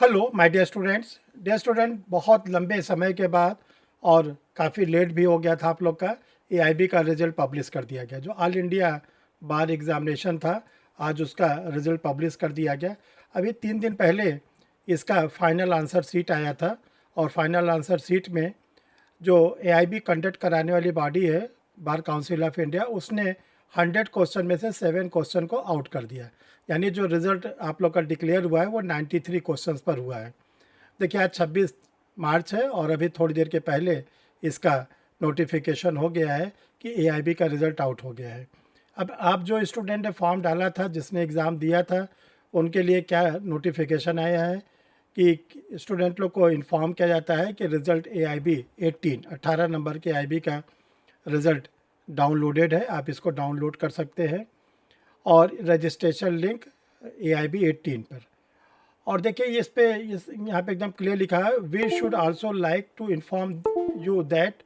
Hello my dear student, बहुत लंबे समय के बाद और काफ़ी लेट भी हो गया था आप लोग का एआईबी का रिज़ल्ट पब्लिश कर दिया गया। जो ऑल इंडिया बार एग्ज़ामिनेशन था, आज उसका रिज़ल्ट पब्लिश कर दिया गया। अभी 3 दिन पहले इसका फाइनल आंसर शीट आया था और फाइनल आंसर शीट में जो एआईबी कंडक्ट कराने वाली बॉडी है, बार काउंसिल ऑफ इंडिया, उसने 100 क्वेश्चन में से 7 क्वेश्चन को आउट कर दिया। यानी जो रिज़ल्ट आप लोग का डिक्लेयर हुआ है वो 93 क्वेश्चंस पर हुआ है। देखिए, आज 26 मार्च है और अभी थोड़ी देर के पहले इसका नोटिफिकेशन हो गया है कि एआईबी का रिज़ल्ट आउट हो गया है। अब आप जो स्टूडेंट ने फॉर्म डाला था, जिसने एग्ज़ाम दिया था, उनके लिए क्या नोटिफिकेशन आया है कि स्टूडेंट लोग को इन्फॉर्म किया जाता है कि रिज़ल्ट एआईबी 18 नंबर के एआईबी का रिज़ल्ट डाउनलोडेड है। आप इसको डाउनलोड कर सकते हैं और रजिस्ट्रेशन लिंक एआईबी 18 पर। और देखिए, इस पे यहाँ पे एकदम क्लियर लिखा है, we should also like to inform you that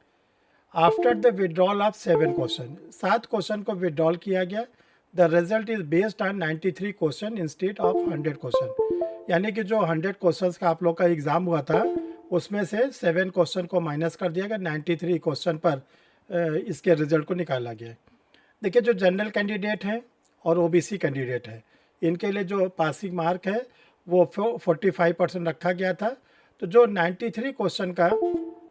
after the withdrawal of 7 question, 7 question को विड्रॉल किया गया। The result is based on 93 question instead of 100 question. यानी कि जो 100 क्वेश्चन का आप लोग का एग्ज़ाम हुआ था, उसमें से 7 क्वेश्चन को माइनस कर दिया गया, 93 क्वेश्चन पर इसके रिजल्ट को निकाला गया। देखिए, जो जनरल कैंडिडेट हैं और ओबीसी कैंडिडेट है, इनके लिए जो पासिंग मार्क है वो 45% रखा गया था। तो जो 93 क्वेश्चन का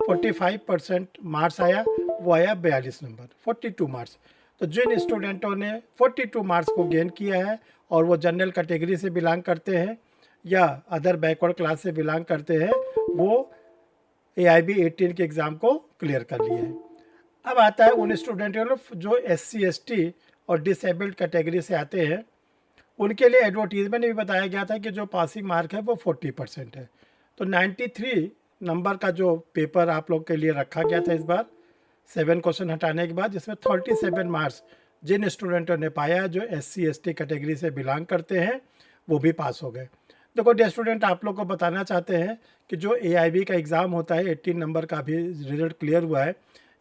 45% मार्क्स आया, वो आया 42 नंबर, 42 मार्क्स। तो जिन स्टूडेंटों ने 42 मार्क्स को गेन किया है और वो जनरल कैटेगरी से बिलोंग करते हैं या अदर बैकवर्ड क्लास से बिलोंग करते हैं, वो एआईबी 18 के एग्ज़ाम को क्लियर कर लिए हैं। अब आता है उन स्टूडेंटों जो एससी एसटी और डिसेबल्ड कैटेगरी से आते हैं। उनके लिए एडवर्टीजमेंट में भी बताया गया था कि जो पासिंग मार्क है वो 40% है। तो 93 नंबर का जो पेपर आप लोग के लिए रखा गया था इस बार, 7 क्वेश्चन हटाने के बाद, जिसमें 37 मार्क्स जिन स्टूडेंटों ने पाया जो एससी एसटी कैटेगरी से बिलोंग करते हैं, वो भी पास हो गए। देखो डियर स्टूडेंट, आप लोग को बताना चाहते हैं कि जो एआईबी का एग्ज़ाम होता है, 18 नंबर का भी रिजल्ट क्लियर हुआ है,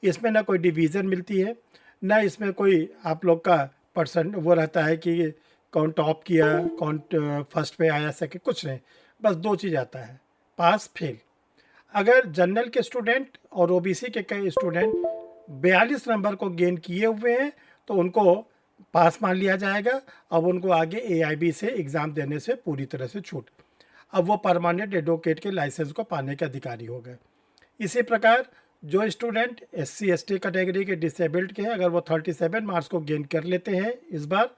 इसमें ना कोई डिवीज़न मिलती है, ना इसमें कोई आप लोग का परसेंट वो रहता है कि कौन टॉप किया, कौन फर्स्ट पे आया, सेकंड, कुछ नहीं। बस दो चीज़ आता है, पास फेल। अगर जनरल के स्टूडेंट और ओबीसी के कई स्टूडेंट 42 नंबर को गेन किए हुए हैं तो उनको पास मान लिया जाएगा। अब उनको आगे एआईबी से एग्ज़ाम देने से पूरी तरह से छूट। अब वो परमानेंट एडवोकेट के लाइसेंस को पाने के अधिकारी हो गए। इसी प्रकार जो स्टूडेंट एससी एसटी कैटेगरी के डिसेबल्ड के हैं, अगर वो 37 मार्क्स को गेन कर लेते हैं इस बार,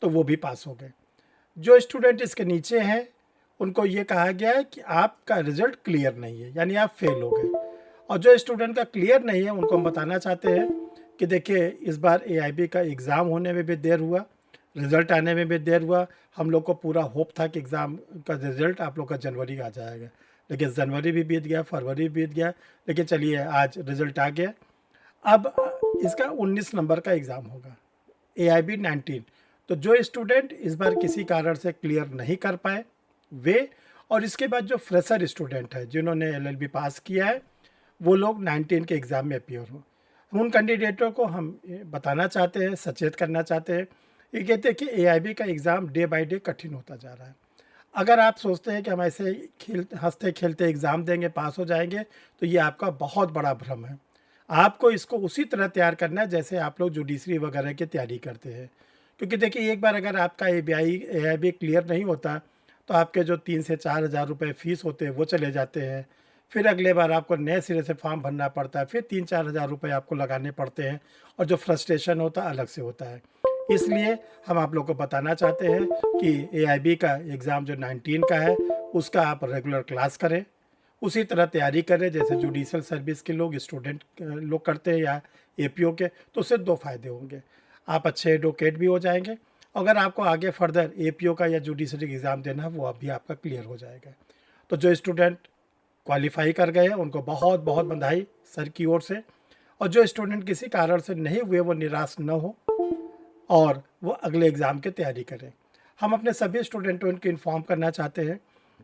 तो वो भी पास हो गए। जो स्टूडेंट इसके नीचे हैं, उनको ये कहा गया है कि आपका रिजल्ट क्लियर नहीं है, यानी आप फेल हो गए। और जो स्टूडेंट का क्लियर नहीं है, उनको हम बताना चाहते हैं कि देखिए, इस बार एआईबी का एग्ज़ाम होने में भी देर हुआ, रिज़ल्ट आने में भी देर हुआ। हम लोग को पूरा होप था कि एग्ज़ाम का रिज़ल्ट आप लोग का जनवरी आ जाएगा, लेकिन जनवरी भी बीत गया, फरवरी भी बीत गया, लेकिन चलिए आज रिज़ल्ट आ गया। अब इसका 19 नंबर का एग्ज़ाम होगा, एआईबी 19। तो जो स्टूडेंट इस बार किसी कारण से क्लियर नहीं कर पाए वे, और इसके बाद जो फ्रेशर स्टूडेंट है जिन्होंने एलएलबी पास किया है, वो लोग 19 के एग्ज़ाम में अपियर हो। उन कैंडिडेटों को हम बताना चाहते हैं, सचेत करना चाहते हैं। ये कहते हैं कि एआईबी का एग्ज़ाम डे बाय डे कठिन होता जा रहा है। अगर आप सोचते हैं कि हम ऐसे हंसते खेलते एग्ज़ाम देंगे, पास हो जाएंगे, तो ये आपका बहुत बड़ा भ्रम है। आपको इसको उसी तरह तैयार करना है जैसे आप लोग जुडिशरी वगैरह की तैयारी करते हैं। क्योंकि देखिए, एक बार अगर आपका एआईबी क्लियर नहीं होता, तो आपके जो 3 से 4 हज़ार रुपये फ़ीस होते हैं वो चले जाते हैं। फिर अगले बार आपको नए सिरे से फॉर्म भरना पड़ता है, फिर 3-4 हज़ार रुपये आपको लगाने पड़ते हैं, और जो फ्रस्ट्रेशन होता है अलग से होता है। इसलिए हम आप लोग को बताना चाहते हैं कि एआईबी का एग्ज़ाम जो 19 का है, उसका आप रेगुलर क्लास करें, उसी तरह तैयारी करें जैसे जुडिशल सर्विस के लोग, स्टूडेंट लोग करते हैं या एपीओ के। तो उससे दो फायदे होंगे, आप अच्छे एडवोकेट भी हो जाएंगे। अगर आपको आगे फर्दर एपीओ का या जुडिशरी एग्ज़ाम देना है, वो अभी आपका क्लियर हो जाएगा। तो जो स्टूडेंट क्वालिफाई कर गए हैं, उनको बहुत बहुत बधाई सर की ओर से। और जो स्टूडेंट किसी कारण से नहीं हुए, वो निराश न हो और वो अगले एग्ज़ाम की तैयारी करें। हम अपने सभी स्टूडेंटों को इन्फॉर्म करना चाहते हैं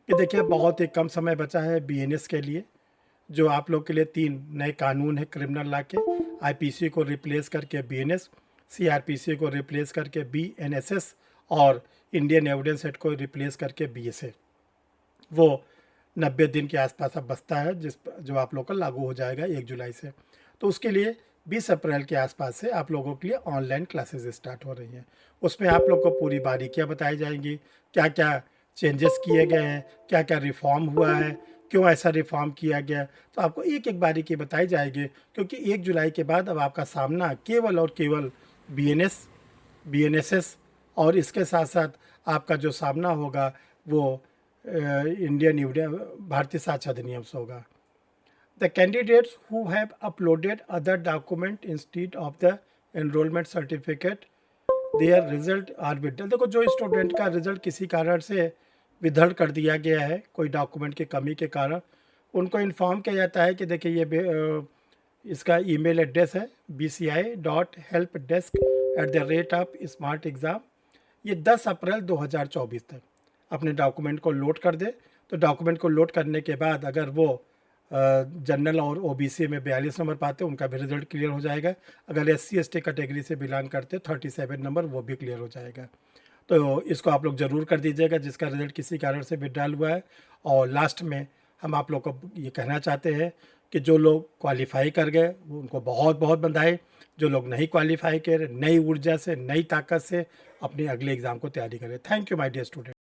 कि देखिए, बहुत ही कम समय बचा है बीएनएस के लिए। जो आप लोग के लिए 3 नए कानून है क्रिमिनल लॉ के, आईपीसी को रिप्लेस करके बीएनएस, सीआरपीसी को रिप्लेस करके बीएनएसएस, और इंडियन एविडेंस एक्ट को रिप्लेस करके बीएसए। वो 90 दिन के आसपास अब बचता है जो आप लोग का लागू हो जाएगा 1 जुलाई से। तो उसके लिए 20 अप्रैल के आसपास से आप लोगों के लिए ऑनलाइन क्लासेस स्टार्ट हो रही हैं। उसमें आप लोग को पूरी बारीकियाँ बताई जाएंगी, क्या क्या चेंजेस किए गए हैं, क्या क्या रिफॉर्म हुआ है, क्यों ऐसा रिफॉर्म किया गया। तो आपको एक एक बारीकी बताई जाएगी, क्योंकि 1 जुलाई के बाद अब आपका सामना केवल और केवल बीएनएसएस और इसके साथ साथ आपका जो सामना होगा वो इंडियन भारतीय साक्ष्य अधिनियम से होगा। The candidates who have uploaded other document instead of the enrollment certificate, their result are withheld। देखो, जो स्टूडेंट का रिजल्ट किसी कारण से विदर्ड कर दिया गया है, कोई डॉक्यूमेंट की कमी के कारण, उनको इन्फॉर्म किया जाता है कि देखिए इसका ईमेल एड्रेस है bci.helpdesk@the rate of smart exam। ये 10 अप्रैल 2024 तक अपने डॉक्यूमेंट को लोड कर दे। तो डॉक्यूमेंट को लोड करने के बाद अगर वो जनरल और ओबीसी में 42 नंबर पाते उनका भी रिजल्ट क्लियर हो जाएगा। अगर SC ST कैटेगरी से बिलोंग करते 37 नंबर, वो भी क्लियर हो जाएगा। तो इसको आप लोग ज़रूर कर दीजिएगा जिसका रिजल्ट किसी कारण से विड्रॉल हुआ है। और लास्ट में हम आप लोग को ये कहना चाहते हैं कि जो लोग क्वालिफाई कर गए वो उनको बहुत बहुत बधाई। जो लोग नहीं क्वालिफाई कर, नई ऊर्जा से, नई ताकत से अपने अगले एग्ज़ाम को तैयारी करें। Thank you my dear student.